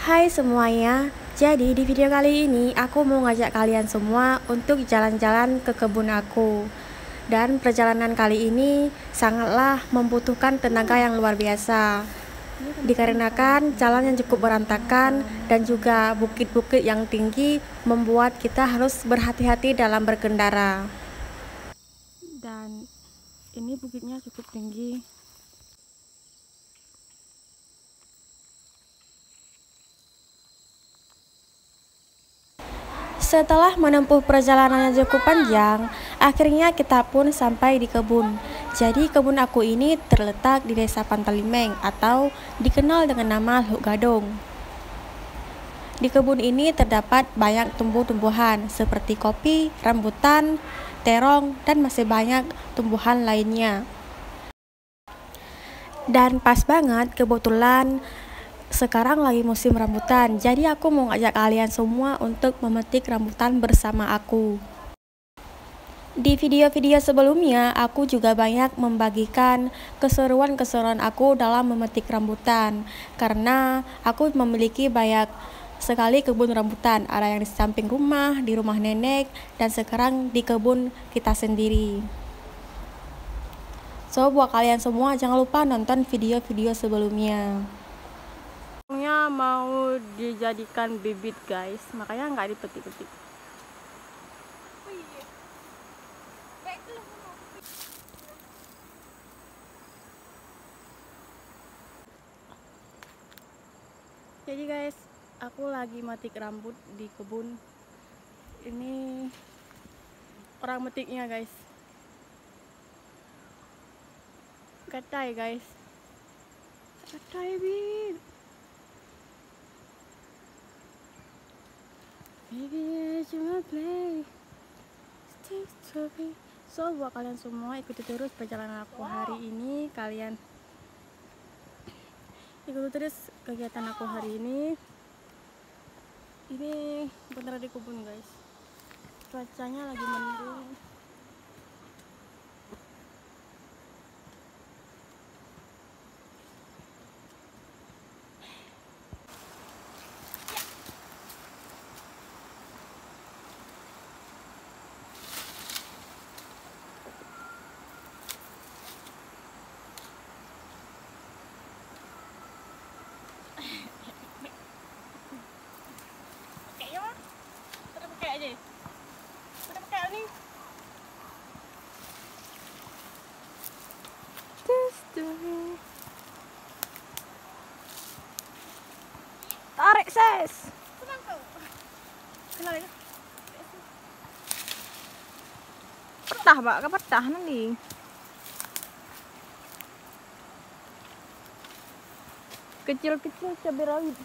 Hai semuanya, jadi di video kali ini aku mau ngajak kalian semua untuk jalan-jalan ke kebun aku. Dan perjalanan kali ini sangatlah membutuhkan tenaga yang luar biasa. Dikarenakan jalan yang cukup berantakan dan juga bukit-bukit yang tinggi membuat kita harus berhati-hati dalam berkendara. Dan ini bukitnya cukup tinggi. Setelah menempuh perjalanan yang cukup panjang, akhirnya kita pun sampai di kebun. Jadi kebun aku ini terletak di Desa Pantalimeng atau dikenal dengan nama Luk Gadong. Di kebun ini terdapat banyak tumbuh-tumbuhan seperti kopi, rambutan, terong, dan masih banyak tumbuhan lainnya. Dan pas banget kebetulan sekarang lagi musim rambutan, jadi aku mau ngajak kalian semua untuk memetik rambutan bersama aku. Di video-video sebelumnya, aku juga banyak membagikan keseruan-keseruan aku dalam memetik rambutan, karena aku memiliki banyak sekali kebun rambutan, ada yang di samping rumah, di rumah nenek, dan sekarang di kebun kita sendiri. So, buat kalian semua jangan lupa nonton video-video sebelumnya. Mau dijadikan bibit guys, makanya nggak dipetik-petik. Jadi guys, aku lagi metik rambut di kebun. Ini orang metiknya guys. Katai guys, katai bit. Maybe cuma play. Stick to me. So buat kalian semua ikuti terus perjalanan aku hari ini. Kalian ikuti terus kegiatan aku hari ini. Ini beneran di kebun guys. Cuacanya lagi mendung. Tarik ses. Petah mbak, kepetah nanti. Kecil-kecil cabai rawit.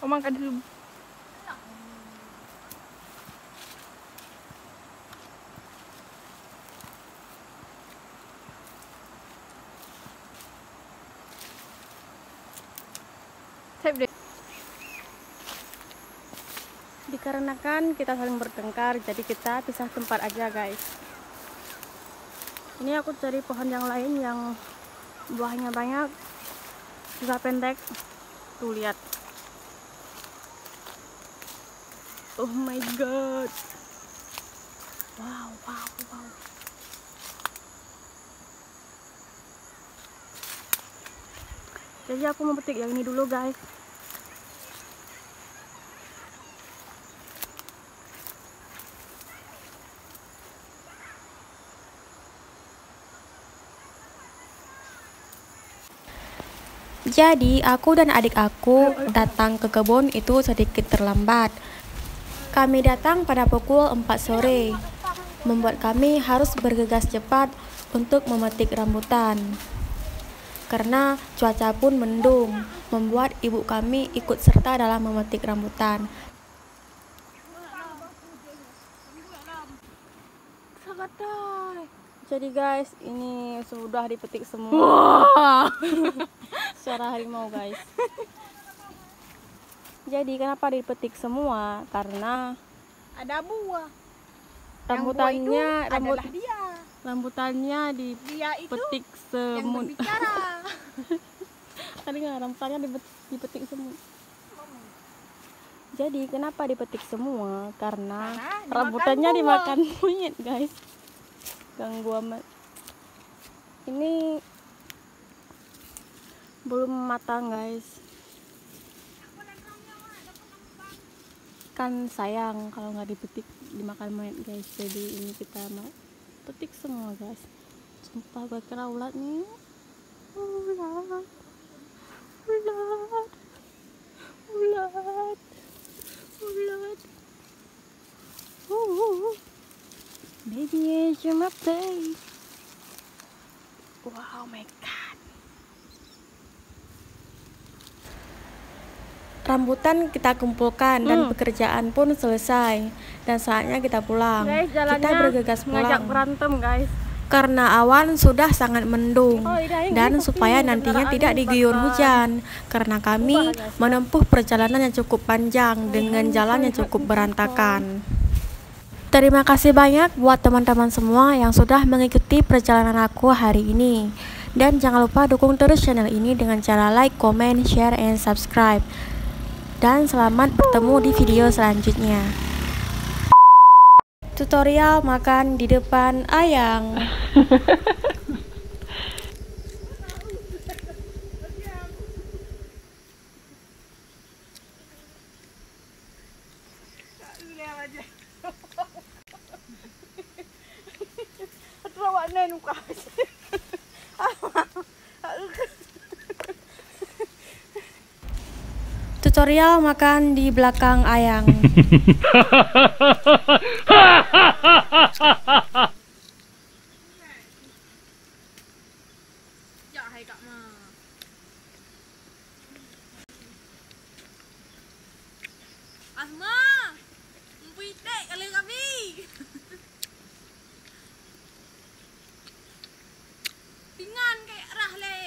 Omang kan dulu. Dikarenakan kita saling bertengkar, jadi kita pisah tempat aja guys. Ini aku cari pohon yang lain yang buahnya banyak, juga pendek. Tuh lihat. Oh my god. Wow, wow, wow. Jadi aku mau petik yang ini dulu guys. Jadi aku dan adik aku datang ke kebun itu sedikit terlambat. Kami datang pada pukul 4 sore, membuat kami harus bergegas cepat untuk memetik rambutan. Karena cuaca pun mendung, membuat ibu kami ikut serta dalam memetik rambutan. Jadi guys, ini sudah dipetik semua. Suara harimau guys. Jadi kenapa dipetik semua? Karena ada buah. Rambutannya dia. Rambutannya dipetik yang berbicara. Tadi nggak rambutannya dipetik semua. Jadi kenapa dipetik semua? Karena rambutannya dimakan monyet, guys. Ganggu amat. Ini belum matang, guys. Kan sayang kalau nggak dipetik dimakan monyet, guys. Jadi ini kita mau petik semua, guys. Sumpah gue kira ulat nih. Ulat. Baby, you're my babe. Wow, my God. Rambutan kita kumpulkan dan pekerjaan pun selesai dan saatnya kita pulang. Guys, kita bergegas pulang. Ngajak berantem, guys. Karena awan sudah sangat mendung dan supaya nantinya tidak diguyur hujan karena kami menempuh perjalanan yang cukup panjang dengan jalan yang cukup berantakan. Terima kasih banyak buat teman-teman semua yang sudah mengikuti perjalanan aku hari ini. Dan jangan lupa dukung terus channel ini dengan cara like, comment, share, and subscribe. Dan selamat bertemu di video selanjutnya. Tutorial makan di depan ayang. Tutorial makan di belakang ayang. Asma, mpitek kali kami. Tingan kayak rahle.